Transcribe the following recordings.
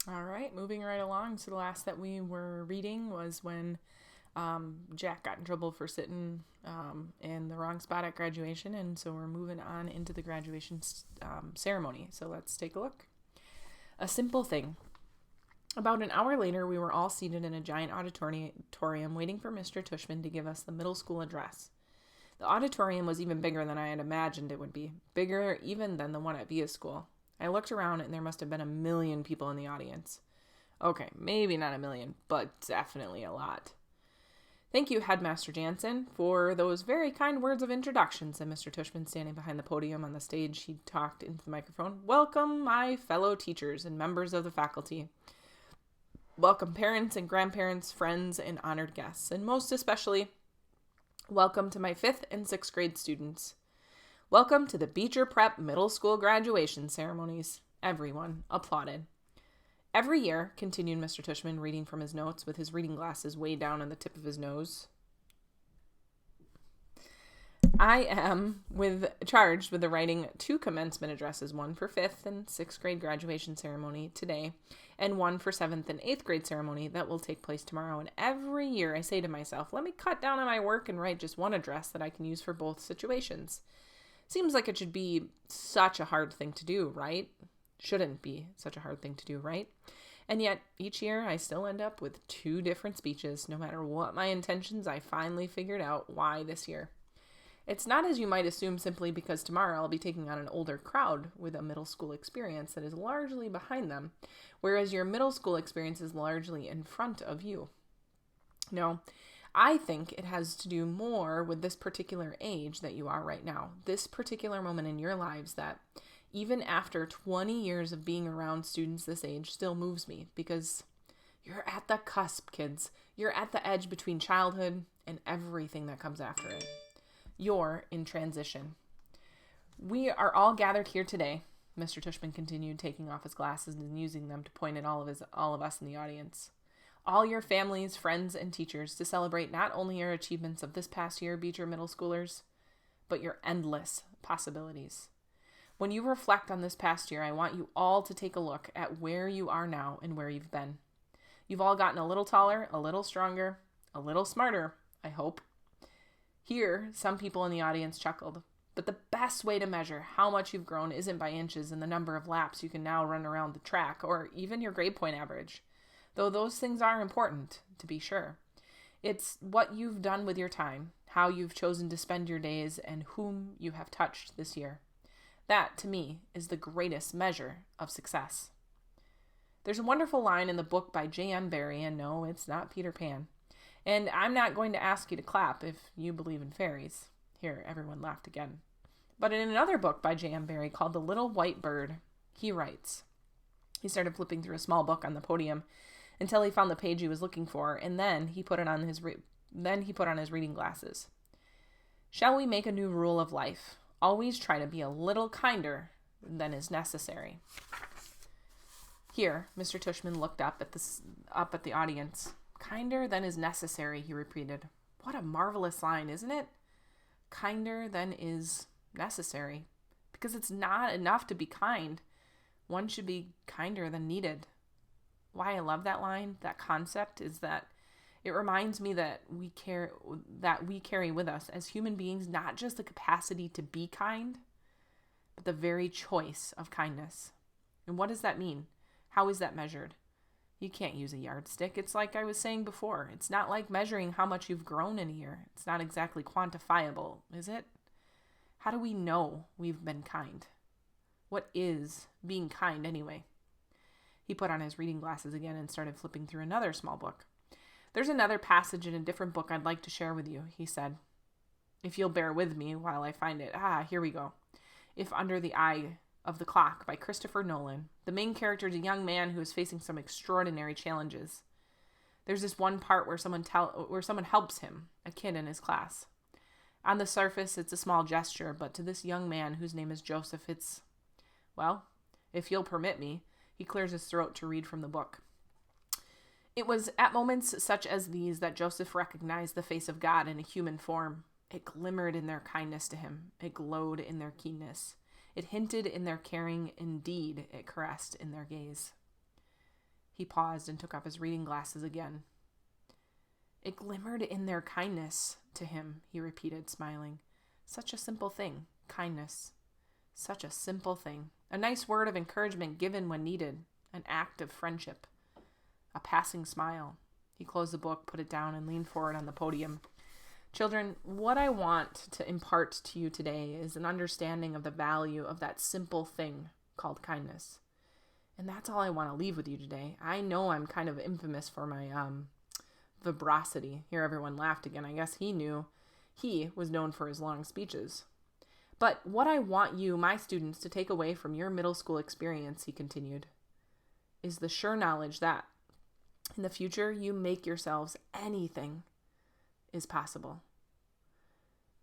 All right, moving right along. So the last that we were reading was when Jack got in trouble for sitting in the wrong spot at graduation, and so we're moving on into the graduation ceremony. So let's take a look. A simple thing. About an hour later, we were all seated in a giant auditorium waiting for Mr. Tushman to give us the middle school address. The auditorium was even bigger than I had imagined it would be, bigger even than the one at Via's school. I looked around and there must have been 1,000,000 people in the audience. Okay, maybe not 1,000,000, but definitely a lot. Thank you, Headmaster Jansen, for those very kind words of introduction, said Mr. Tushman, standing behind the podium on the stage. He talked into the microphone. Welcome, my fellow teachers and members of the faculty. Welcome, parents and grandparents, friends, and honored guests, and most especially, welcome to my 5th and 6th grade students. Welcome to the Beecher Prep Middle School graduation ceremonies. Everyone applauded. Every year, continued Mr. Tushman, reading from his notes with his reading glasses way down on the tip of his nose, I am charged with the writing 2 commencement addresses, one for 5th and 6th grade graduation ceremony today, and one for 7th and 8th grade ceremony that will take place tomorrow. And every year I say to myself, let me cut down on my work and write just one address that I can use for both situations. Seems like it should be such a hard thing to do, right? Shouldn't be such a hard thing to do, right? And yet, each year, I still end up with 2 different speeches. No matter what my intentions, I finally figured out why this year. It's not as you might assume simply because tomorrow I'll be taking on an older crowd with a middle school experience that is largely behind them, whereas your middle school experience is largely in front of you. No, I think it has to do more with this particular age that you are right now, this particular moment in your lives that even after 20 years of being around students this age still moves me, because you're at the cusp, kids. You're at the edge between childhood and everything that comes after it. You're in transition. We are all gathered here today, Mr. Tushman continued, taking off his glasses and using them to point at all of us in the audience. All your families, friends, and teachers to celebrate not only your achievements of this past year, Beecher Middle Schoolers, but your endless possibilities. When you reflect on this past year, I want you all to take a look at where you are now and where you've been. You've all gotten a little taller, a little stronger, a little smarter, I hope. Here, some people in the audience chuckled. But the best way to measure how much you've grown isn't by inches in the number of laps you can now run around the track, or even your grade point average. Though those things are important, to be sure. It's what you've done with your time, how you've chosen to spend your days, and whom you have touched this year. That, to me, is the greatest measure of success. There's a wonderful line in the book by J.M. Barrie, and no, it's not Peter Pan. And I'm not going to ask you to clap if you believe in fairies. Here, everyone laughed again. But in another book by J.M. Barrie called The Little White Bird, he writes. He started flipping through a small book on the podium until he found the page he was looking for, and then he put on his reading glasses. Shall we make a new rule of life? Always try to be a little kinder than is necessary. Here, Mr. Tushman looked up at the audience. Kinder than is necessary, he repeated. What a marvelous line, isn't it? Kinder than is necessary. Because it's not enough to be kind. One should be kinder than needed. Why I love that line, that concept, is that it reminds me that we carry with us as human beings not just the capacity to be kind, but the very choice of kindness. And what does that mean? How is that measured? You can't use a yardstick. It's like I was saying before. It's not like measuring how much you've grown in a year. It's not exactly quantifiable, is it? How do we know we've been kind? What is being kind anyway? He put on his reading glasses again and started flipping through another small book. There's another passage in a different book I'd like to share with you, he said. If you'll bear with me while I find it. Here we go. If Under the Eye of the Clock by Christopher Nolan. The main character is a young man who is facing some extraordinary challenges. There's this one part where someone helps him, a kid in his class. On the surface, it's a small gesture, but to this young man whose name is Joseph, it's, well, if you'll permit me, he clears his throat to read from the book. It was at moments such as these that Joseph recognized the face of God in a human form. It glimmered in their kindness to him. It glowed in their keenness. It hinted in their caring. Indeed, it caressed in their gaze. He paused and took off his reading glasses again. It glimmered in their kindness to him, he repeated, smiling. Such a simple thing, kindness. Such a simple thing. A nice word of encouragement given when needed. An act of friendship. A passing smile. He closed the book, put it down, and leaned forward on the podium. Children, what I want to impart to you today is an understanding of the value of that simple thing called kindness. And that's all I want to leave with you today. I know I'm kind of infamous for my veracity. Here everyone laughed again. I guess he knew he was known for his long speeches. But what I want you, my students, to take away from your middle school experience, he continued, is the sure knowledge that in the future you make yourselves anything is possible.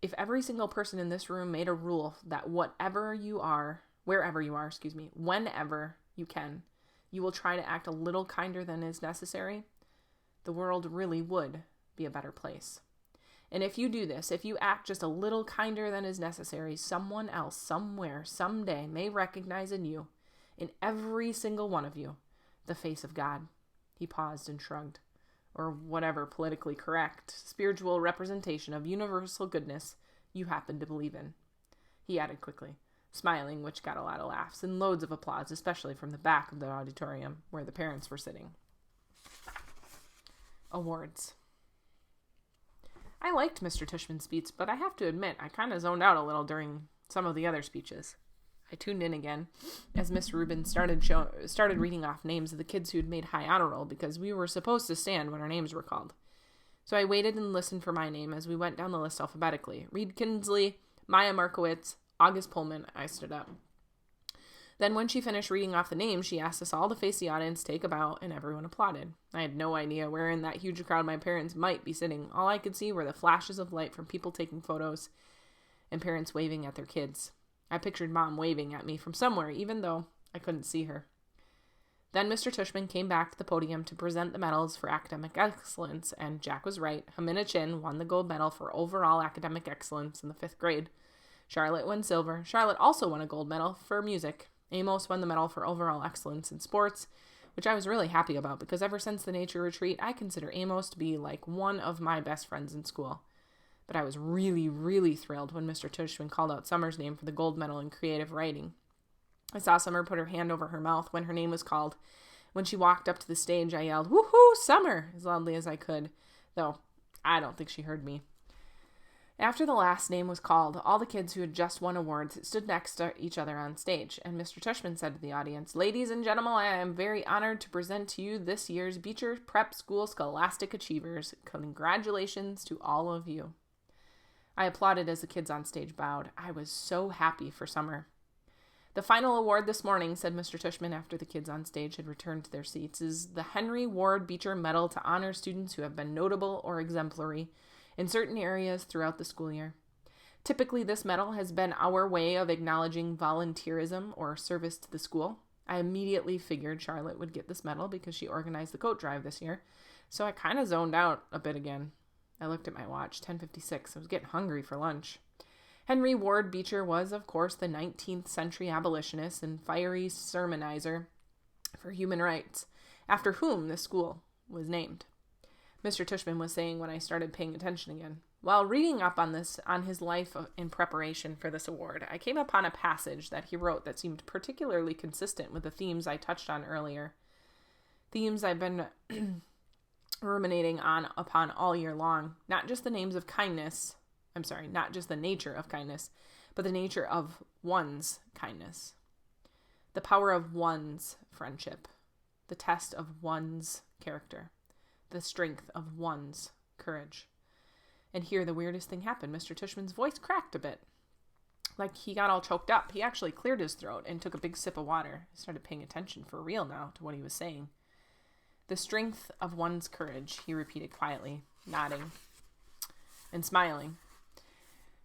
If every single person in this room made a rule that wherever you are, whenever you can, you will try to act a little kinder than is necessary, the world really would be a better place. And if you do this, if you act just a little kinder than is necessary, someone else, somewhere, someday may recognize in you, in every single one of you, the face of God. He paused and shrugged. Or whatever politically correct, spiritual representation of universal goodness you happen to believe in. He added quickly, smiling, which got a lot of laughs and loads of applause, especially from the back of the auditorium where the parents were sitting. Awards. I liked Mr. Tushman's speech, but I have to admit, I kind of zoned out a little during some of the other speeches. I tuned in again as Miss Rubin started reading off names of the kids who had made high honor roll because we were supposed to stand when our names were called. So I waited and listened for my name as we went down the list alphabetically. Reed Kinsley, Maya Markowitz, August Pullman. I stood up. Then when she finished reading off the names, she asked us all to face the audience, take a bow, and everyone applauded. I had no idea where in that huge crowd my parents might be sitting. All I could see were the flashes of light from people taking photos and parents waving at their kids. I pictured Mom waving at me from somewhere, even though I couldn't see her. Then Mr. Tushman came back to the podium to present the medals for academic excellence, and Jack was right. Hamina Chin won the gold medal for overall academic excellence in the 5th grade. Charlotte won silver. Charlotte also won a gold medal for music. Amos won the medal for overall excellence in sports, which I was really happy about because ever since the nature retreat, I consider Amos to be like one of my best friends in school. But I was really, really thrilled when Mr. Tushman called out Summer's name for the gold medal in creative writing. I saw Summer put her hand over her mouth when her name was called. When she walked up to the stage, I yelled, "Woohoo, Summer!" as loudly as I could, though I don't think she heard me. After the last name was called, all the kids who had just won awards stood next to each other on stage, and Mr. Tushman said to the audience, "Ladies and gentlemen, I am very honored to present to you this year's Beecher Prep School Scholastic Achievers. Congratulations to all of you." I applauded as the kids on stage bowed. I was so happy for Summer. "The final award this morning," said Mr. Tushman after the kids on stage had returned to their seats, "is the Henry Ward Beecher Medal to honor students who have been notable or exemplary in certain areas throughout the school year. Typically, this medal has been our way of acknowledging volunteerism or service to the school. I immediately figured Charlotte would get this medal because she organized the coat drive this year, so I kind of zoned out a bit again. I looked at my watch, 10:56. I was getting hungry for lunch. Henry Ward Beecher was, of course, the 19th century abolitionist and fiery sermonizer for human rights, after whom the school was named. Mr. Tushman was saying when I started paying attention again. While reading up on his life in preparation for this award, I came upon a passage that he wrote that seemed particularly consistent with the themes I touched on earlier. Themes I've been ruminating upon all year long. Not just the nature of kindness, but the nature of one's kindness. The power of one's friendship. The test of one's character. The strength of one's courage. And here the weirdest thing happened. Mr. Tushman's voice cracked a bit. Like he got all choked up. He actually cleared his throat and took a big sip of water. I started paying attention for real now to what he was saying. The strength of one's courage, he repeated quietly, nodding and smiling.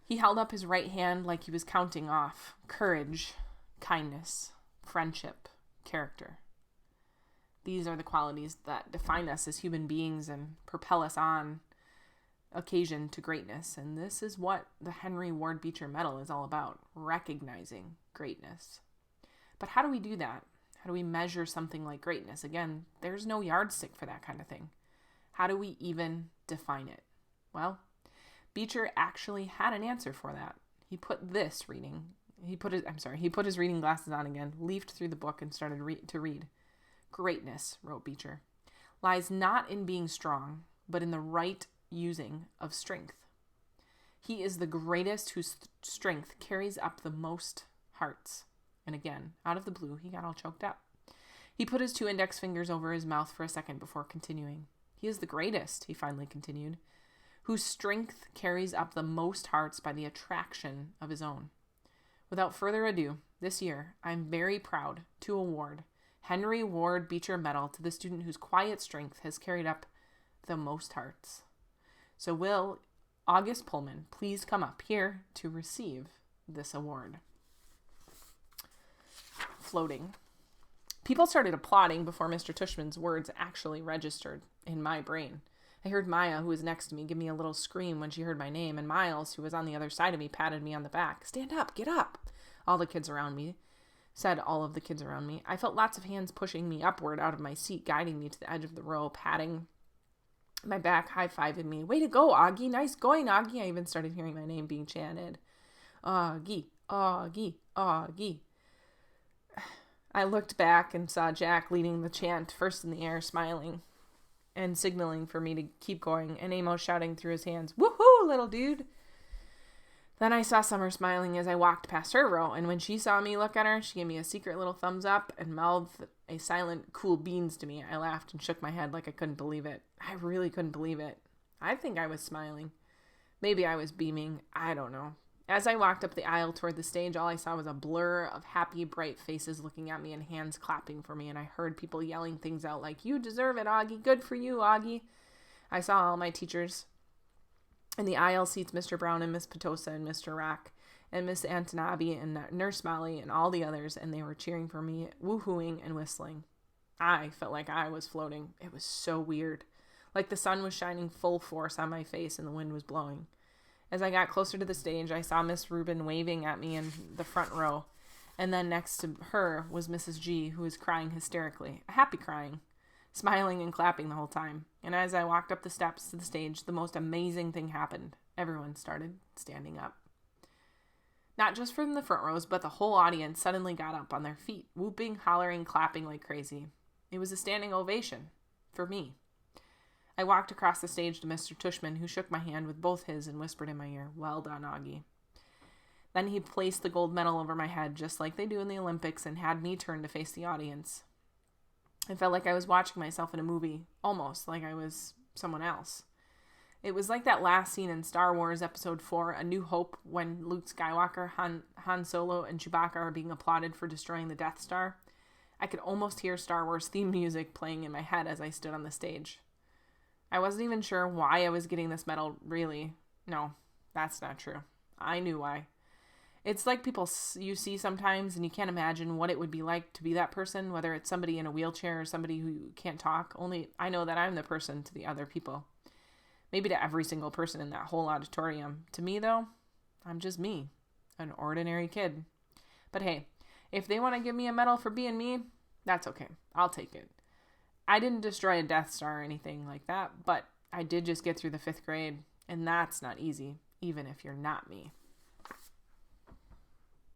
He held up his right hand like he was counting off. Courage, kindness, friendship, character. These are the qualities that define us as human beings and propel us on occasion to greatness. And this is what the Henry Ward Beecher Medal is all about, recognizing greatness. But how do we do that? How do we measure something like greatness? Again, there's no yardstick for that kind of thing. How do we even define it? Well, Beecher actually had an answer for that. He put his reading glasses on again, leafed through the book, and started to read. Greatness, wrote Beecher, lies not in being strong, but in the right using of strength. He is the greatest whose strength carries up the most hearts. And again, out of the blue, he got all choked up. He put his 2 index fingers over his mouth for a second before continuing. He is the greatest, he finally continued, whose strength carries up the most hearts by the attraction of his own. Without further ado, this year, I am very proud to award Henry Ward Beecher Medal to the student whose quiet strength has carried up the most hearts. So will August Pullman please come up here to receive this award? Floating. People started applauding before Mr. Tushman's words actually registered in my brain. I heard Maya, who was next to me, give me a little scream when she heard my name, and Miles, who was on the other side of me, patted me on the back. "Stand up, get up," all of the kids around me. I felt lots of hands pushing me upward out of my seat, guiding me to the edge of the row, patting my back, high-fiving me. "Way to go, Auggie. Nice going, Auggie." I even started hearing my name being chanted. Auggie, Auggie, Auggie. I looked back and saw Jack leading the chant, first in the air, smiling and signaling for me to keep going, and Amos shouting through his hands, "Woohoo, little dude!" Then I saw Summer smiling as I walked past her row, and when she saw me look at her, she gave me a secret little thumbs up and mouthed a silent, cool beans to me. I laughed and shook my head like I couldn't believe it. I really couldn't believe it. I think I was smiling. Maybe I was beaming. I don't know. As I walked up the aisle toward the stage, all I saw was a blur of happy, bright faces looking at me and hands clapping for me, and I heard people yelling things out like, "You deserve it, Auggie. Good for you, Auggie." I saw all my teachers in the aisle seats, Mr. Brown and Miss Petosa and Mr. Rack and Miss Antanabi and Nurse Molly and all the others, and they were cheering for me, woohooing and whistling. I felt like I was floating. It was so weird. Like the sun was shining full force on my face and the wind was blowing. As I got closer to the stage, I saw Miss Rubin waving at me in the front row, and then next to her was Mrs. G, who was crying hysterically, a happy crying, smiling and clapping the whole time. And as I walked up the steps to the stage, the most amazing thing happened. Everyone started standing up. Not just from the front rows, but the whole audience suddenly got up on their feet, whooping, hollering, clapping like crazy. It was a standing ovation for me. I walked across the stage to Mr. Tushman, who shook my hand with both his and whispered in my ear, "Well done, Auggie." Then he placed the gold medal over my head, just like they do in the Olympics, and had me turn to face the audience. I felt like I was watching myself in a movie, almost like I was someone else. It was like that last scene in Star Wars Episode 4, A New Hope, when Luke Skywalker, Han Solo, and Chewbacca are being applauded for destroying the Death Star. I could almost hear Star Wars theme music playing in my head as I stood on the stage. I wasn't even sure why I was getting this medal, really. No, that's not true. I knew why. It's like people you see sometimes and you can't imagine what it would be like to be that person, whether it's somebody in a wheelchair or somebody who can't talk. Only I know that I'm the person to the other people. Maybe to every single person in that whole auditorium. To me, though, I'm just me, an ordinary kid. But hey, if they want to give me a medal for being me, that's okay. I'll take it. I didn't destroy a Death Star or anything like that, but I did just get through the 5th grade, and that's not easy, even if you're not me.